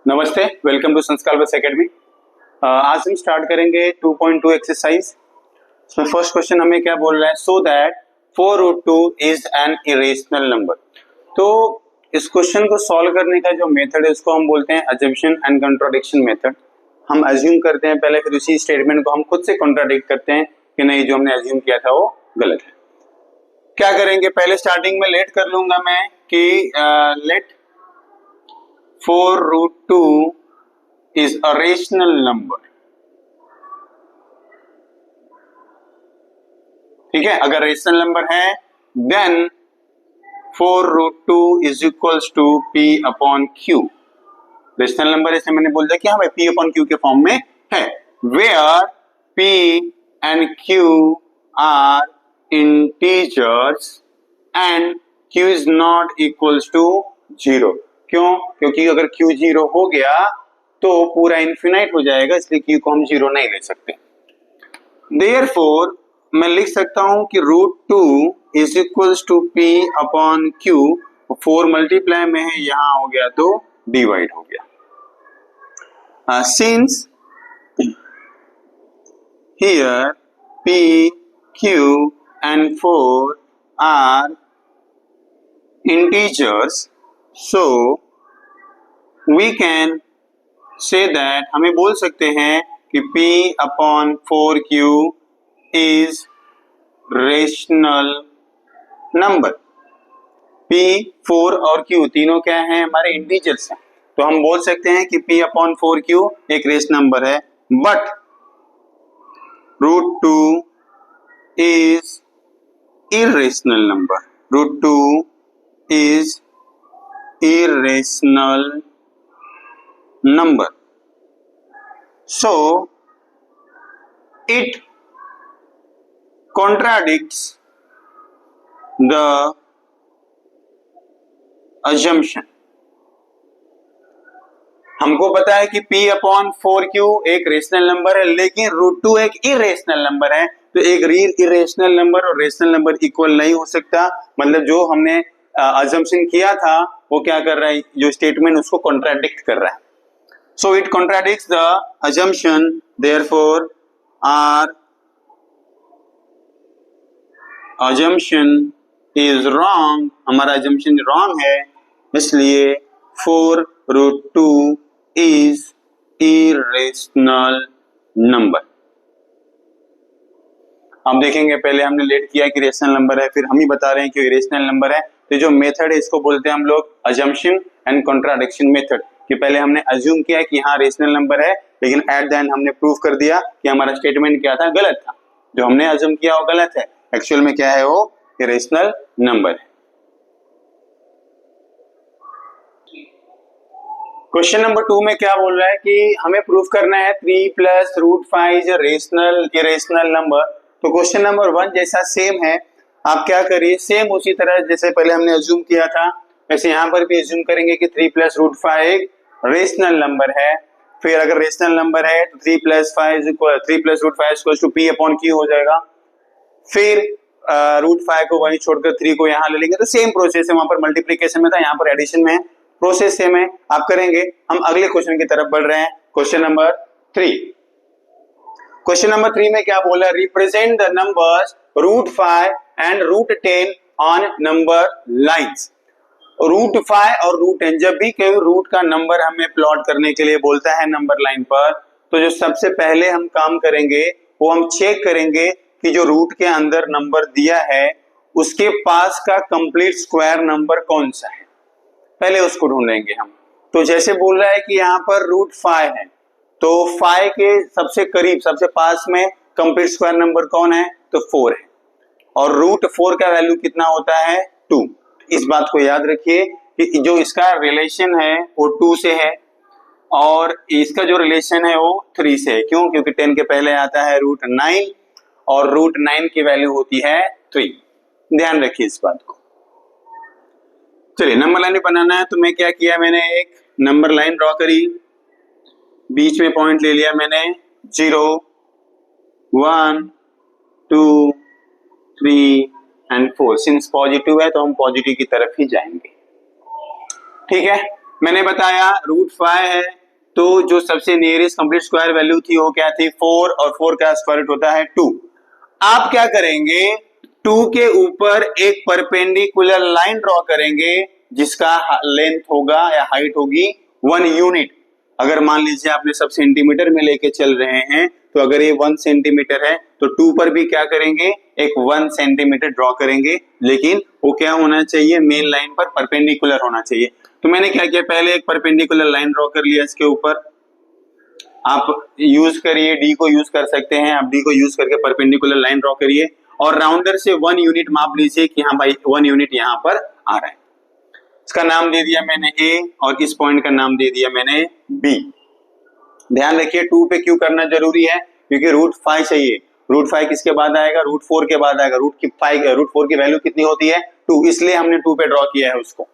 नमस्ते, welcome to संस्कार बस एकेडमी। आज हम स्टार्ट करेंगे 2.2 एक्सरसाइज। इसमें फर्स्ट क्वेश्चन हमें क्या बोल रहा है, so that 4√2 is an irrational number. तो इस क्वेश्चन को सॉल्व करने का जो मेथड है उसको हम बोलते हैं अजम्पशन एंड कंट्राडिक्शन मेथड। हम अज्यूम करते हैं पहले, फिर उसी स्टेटमेंट को हम खुद से कॉन्ट्राडिक्ट करते हैं कि नहीं, जो हमने अज्यूम किया था वो गलत है। क्या करेंगे, पहले स्टार्टिंग में लेट कर लूंगा मैं कि let 4√2 is a rational number। ठीक है, अगर रेशनल नंबर है then 4√2 is equals to p upon q। Rational number ऐसे मैंने बोल दिया कि हाँ भाई p upon q के फॉर्म में है, where p and q are integers and q is not equals to 0। क्यों? क्योंकि अगर q 0 हो गया तो पूरा इन्फिनाइट हो जाएगा, इसलिए q को हम 0 नहीं ले सकते। Therefore मैं लिख सकता हूं कि √2 is equals to p upon q। 4 multiply में है, यहां हो गया तो डिवाइड हो गया। Since here p, q and 4 are integers, so we can say that, हमें बोल सकते हैं कि p upon 4q is rational number। p, 4 और q तीनों क्या हैं, हमारे इंटीजर्स हैं, तो हम बोल सकते हैं कि p upon 4q एक रेशनल नंबर है। But √2 is irrational number। √2 is irrational number, so it contradicts the assumption। हमको पता है कि p upon 4q एक रेशनल नंबर है, लेकिन √2 एक इरेशनल नंबर है, तो एक इरेशनल नंबर और रेशनल नंबर इक्वल नहीं हो सकता। मतलब जो हमने assumption किया था वो क्या कर रहा है, जो स्टेटमेंट उसको कॉन्ट्राडिक्ट कर रहा है। So it contradicts the assumption, therefore our assumption is wrong। हमारा assumption wrong है, इसलिए 4√2 is irrational number। हम देखेंगे, पहले हमने लेट किया कि रेशनल नंबर है, फिर हम ही बता रहे हैं कि इरेशनल नंबर है। तो जो मेथड है इसको बोलते हैं हम लोग assumption and contradiction method, कि पहले हमने अज्यूम किया कि हाँ रेशनल नंबर है, लेकिन एट द एंड हमने प्रूव कर दिया कि हमारा स्टेटमेंट क्या था, गलत था। जो हमने अज्यूम किया वो गलत है, एक्चुअल में क्या है वो इरेशनल नंबर है। क्वेश्चन नंबर 2 में क्या बोल रहा है कि हमें प्रूफ करना है 3 + √5 इज रेशनल इरेशनल नंबर। तो क्वेश्चन नंबर 1 जैसा सेम है, आप क्या करिए, सेम उसी तरह जैसे पहले हमने अज्यूम किया था वैसे यहाँ पर भी अज्यूम करेंगे कि 3 + √5 एक रेशनल नंबर है। फिर अगर रेशनल नंबर है तो 3 + √5 p upon q हो जाएगा। फिर √5 को वहीं छोड़कर 3 को यहाँ ले लेंगे, तो सेम प्रोसेस है, वहां पर मल्टीप्लीकेशन में था, यहाँ पर एडिशन में है, प्रोसेस सेम है। आप करेंगे, हम अगले क्वेश्चन की तरफ बढ़ रहे हैं। Question number 3। क्वेश्चन नंबर 3 में क्या बोला, represent the numbers √5 and √10 on number lines. √5 और √10, जब भी कोई रूट का नंबर हमें प्लॉट करने के लिए बोलता है नंबर लाइन पर, तो जो सबसे पहले हम काम करेंगे वो हम चेक करेंगे कि जो रूट के अंदर नंबर दिया है उसके पास का कंप्लीट स्क्वायर नंबर कौन सा है, पहले उसको ढूंढेंगे हम। तो जैसे बोल रहा है कि यहाँ पर √5 है, तो 5 के सबसे करीब सबसे पास में कंप्लीट स्क्वायर नंबर कौन है, तो 4 है, और √4 का वैल्यू कितना होता है, 2। इस बात को याद रखिए कि जो इसका रिलेशन है वो 2 से है और इसका जो रिलेशन है वो 3 से है। क्यों? क्योंकि 10 के पहले आता है √9 और √9 की वैल्यू होती है 3। ध्यान रखिए इस बात को। चलिए, नंबर लाइन बनाना है, तो मैं क्या किया, मैंने एक नंबर लाइन ड्रॉ करी, बीच में पॉइंट ले लिया मैंने 0, 1, 2, 3 एंड 4। सिंस पॉजिटिव है तो हम पॉजिटिव की तरफ ही जाएंगे। ठीक है, मैंने बताया √5 है, तो जो सबसे नियरेस्ट कंप्लीट स्क्वायर वैल्यू थी वो क्या थी 4, और 4 का स्क्वायर रूट होता है 2। आप क्या करेंगे 2 के ऊपर एक परपेंडिकुलर लाइन ड्रॉ करेंगे जिसका लेंथ होगा या हाइट होगी 1 यूनिट। अगर मान लीजिए आपने सब सेंटीमीटर में लेके चल रहे हैं, तो अगर ये 1 सेंटीमीटर है तो 2 पर भी क्या करेंगे एक 1 सेंटीमीटर ड्रॉ करेंगे, लेकिन वो क्या होना चाहिए मेन लाइन पर परपेंडिकुलर होना चाहिए। तो मैंने क्या किया पहले एक परपेंडिकुलर लाइन ड्रॉ कर लिया इसके ऊपर। आप यूज करिए डी को यूज कर सकते हैं, आप डी को यूज करके परपेंडिकुलर लाइन ड्रॉ करिए और राउंडर से 1 यूनिट माप लीजिए कि हाँ भाई 1 यूनिट यहाँ पर आ रहा है। इसका नाम दे दिया मैंने ए और इस पॉइंट का नाम दे दिया मैंने बी। ध्यान रखिए 2 पे क्यों करना जरूरी है, क्योंकि √5 चाहिए। √5 किसके बाद आएगा √4 के बाद आएगा। √4 की वैल्यू कितनी होती है 2, इसलिए हमने 2 पे ड्रॉ किया है उसको।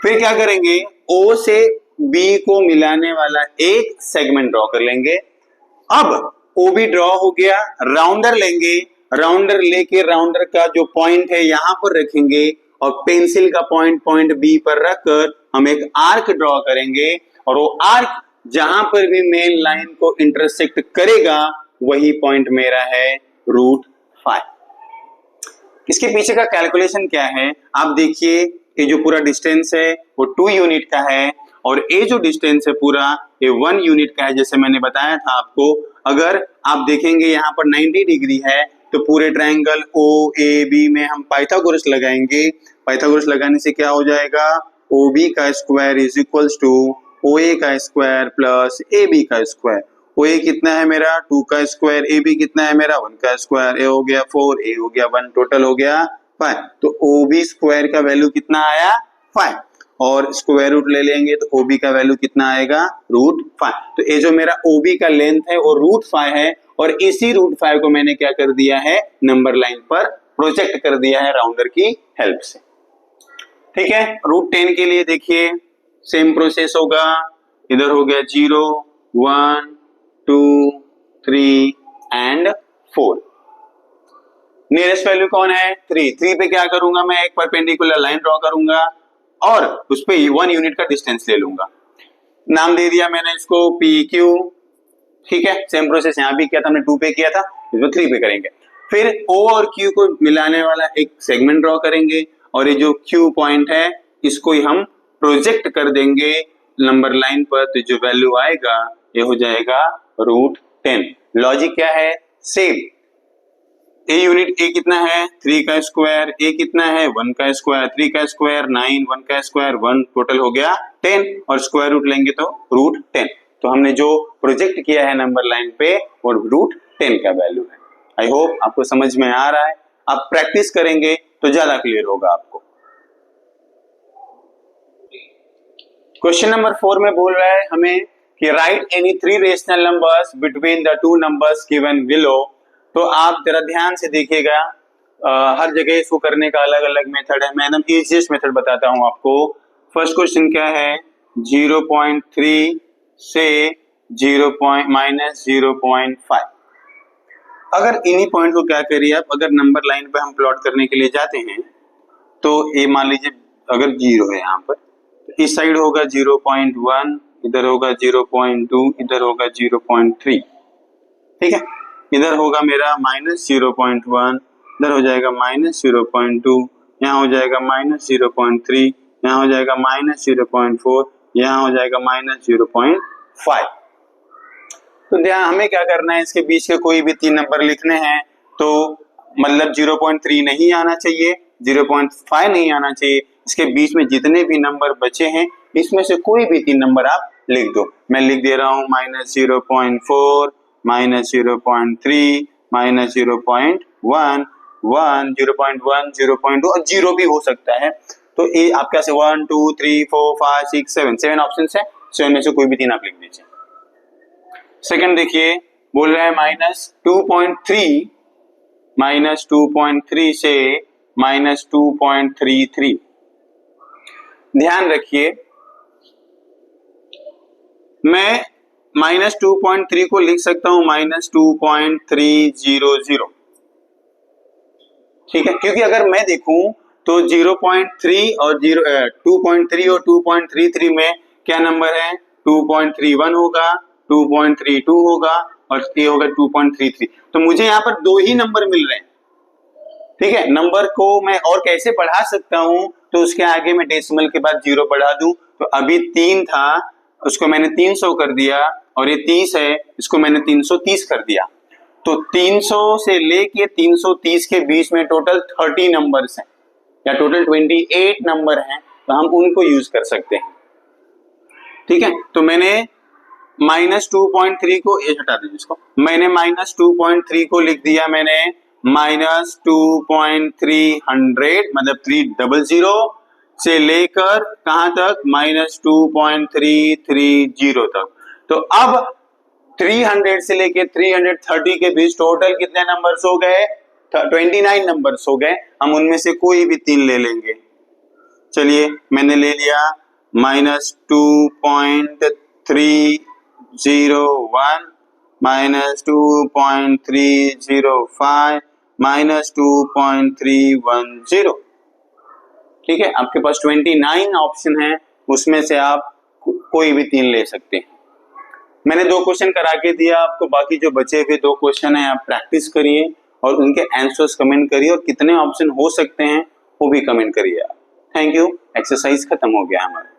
फिर क्या करेंगे ओ से बी को मिलाने वाला एक सेगमेंट ड्रॉ कर लेंगे। अब ओ बी ड्रॉ हो गया, राउंडर लेंगे, राउंडर लेके राउंडर का जो पॉइंट है यहां पर रखेंगे और पेंसिल का पॉइंट बी पर रखकर हम एक आर्क ड्रॉ करेंगे और वो आर्क जहां पर भी मेन लाइन को इंटरसेक्ट करेगा वही पॉइंट मेरा है √5। इसके पीछे का कैलकुलेशन क्या है आप देखिए, ये जो पूरा डिस्टेंस है वो 2 यूनिट का है और ये जो डिस्टेंस है पूरा ये 1 यूनिट का है। जैसे मैंने बताया था आपको, अगर आप देखेंगे यहाँ पर 90 डिग्री है तो पूरे ट्रायंगल ओ ए बी में हम पाइथागोरस लगाएंगे। पाइथागोरस लगाने से क्या हो जाएगा ओ बी का square is equals to O A का स्क्वायर प्लस ए बी का स्क्वायर। ओ ए कितना है मेरा 2 का स्क्वायर, ए बी कितना है मेरा 1 का स्क्वायर, ए हो गया 4, ए हो गया 1, टोटल हो गया 5। तो ओ बी स्क्वायर का वैल्यू कितना आया 5 और स्क्वायर रूट ले लेंगे तो ओ बी का वैल्यू कितना आएगा √5। तो ये जो मेरा ओ बी का लेंथ है वो √5 है और इसी √5 को मैंने क्या कर दिया है नंबर लाइन पर प्रोजेक्ट कर दिया है राउंडर की हेल्प से। ठीक है, √10 के लिए देखिए सेम प्रोसेस होगा, इधर हो गया 0 1 2 3 एंड 4। नियरेस्ट वैल्यू कौन है 3 पे क्या करूंगा मैं एक परपेंडिकुलर लाइन ड्रॉ करूंगा और उस पे 1 यूनिट का डिस्टेंस ले लूंगा। नाम दे दिया मैंने इसको पी क्यू। ठीक है, सेम प्रोसेस यहां भी किया था हमने 2 पे किया था, इसको 3 पे करेंगे। फिर O और Q को मिलाने वाला एक सेगमेंट ड्रॉ करेंगे और ये जो Q पॉइंट है इसको ही हम प्रोजेक्ट कर देंगे नंबर लाइन पर, तो जो वैल्यू आएगा ये हो जाएगा √10। लॉजिक क्या है सेम। ए यूनिट ए कितना है 3 का स्क्वायर, ए कितना है 1 का स्क्वायर, 3 का स्क्वायर 9, 1 का स्क्वायर 1, टोटल हो गया 10 और स्क्वायर रूट लेंगे तो √10। तो हमने जो प्रोजेक्ट किया है नंबर लाइन पे वो √10 का वैल्यू है। आई होप आपको समझ में आ रहा है, आप प्रैक्टिस करेंगे तो ज्यादा क्लियर होगा आपको। क्वेश्चन नंबर 4 में बोल रहा है हमें कि right any 3 rational numbers between the 2 numbers given below. तो आप जरा ध्यान से देखिएगा, हर जगह इसको करने का अलग अलग मेथड है, मैं एकदम इजीएस्ट मेथड बताता हूं आपको। फर्स्ट क्वेश्चन क्या है 0.3 से -0.5। अगर इन्हीं पॉइंट को क्या करिए आप, अगर नंबर लाइन पे हम प्लॉट करने के लिए जाते हैं तो ये मान लीजिए अगर 0 है यहाँ पर, तो इस साइड होगा 0.1, इधर होगा 0.2, इधर होगा 0.3। ठीक है, इधर होगा मेरा -0.1, इधर हो जाएगा -0.2, यहाँ हो जाएगा -0.3, यहाँ हो जाएगा -0.4, यहाँ हो जाएगा -0.5। तो ध्यान हमें क्या करना है, इसके बीच के कोई भी 3 नंबर लिखने हैं, तो मतलब 0.3 नहीं आना चाहिए, 0.5 नहीं आना चाहिए, इसके बीच में जितने भी नंबर बचे हैं इसमें से कोई भी 3 नंबर आप लिख दो। मैं लिख दे रहा हूँ -0.4, -0.3, -0.1, 1, 0.1, 0.2 और 0 भी हो सकता है। तो ये आपके पास 1 2 3 4 5 6 7 ऑप्शन है, 7 में से कोई भी 3 आप लिख दीजिए। सेकंड देखिए बोल रहे हैं -2.3 से -2.33। ध्यान रखिए मैं -2.3 को लिख सकता हूं -2.300। ठीक है, क्योंकि अगर मैं देखूं तो 0.3 और 2.3 और 2.33 में क्या नंबर है, 2.31 होगा, 2.32 होगा और ये होगा 2.33। तो मुझे यहाँ पर दो ही नंबर मिल रहे हैं, ठीक है। नंबर को मैं और कैसे बढ़ा सकता हूं, तो उसके आगे मैं डेसिमल के बाद 0 बढ़ा दूं। तो अभी 3 था, उसको मैंने 300 कर दिया, और ये 30 है, इसको मैंने 330 कर दिया। तो 300 से लेके 330 के बीच में टोटल 30 नंबर्स हैं, या टोटल 28 नंबर हैं, तो हम उनको यूज कर सकते हैं, ठीक है। तो मैंने -2.3 को, ये हटा दीजिए इसको, मैंने -2.3 को लिख दिया मैंने -2.300, मतलब 300 से लेकर कहां तक, -2.330 तक। तो अब 300 से लेके 330 के बीच टोटल कितने नंबर्स हो गए, 29 नंबर्स हो गए। हम उनमें से कोई भी 3 ले लेंगे। चलिए मैंने ले लिया -2.301, -2.305, -2.310, ठीक है। आपके पास 29 ऑप्शन है, उसमें से आप कोई भी 3 ले सकते हैं। मैंने 2 क्वेश्चन करा के दिया आपको, बाकी जो बचे हुए 2 क्वेश्चन है आप प्रैक्टिस करिए और उनके आंसर्स कमेंट करिए, और कितने ऑप्शन हो सकते हैं वो भी कमेंट करिए आप। थैंक यू, एक्सरसाइज खत्म हो गया हमारा।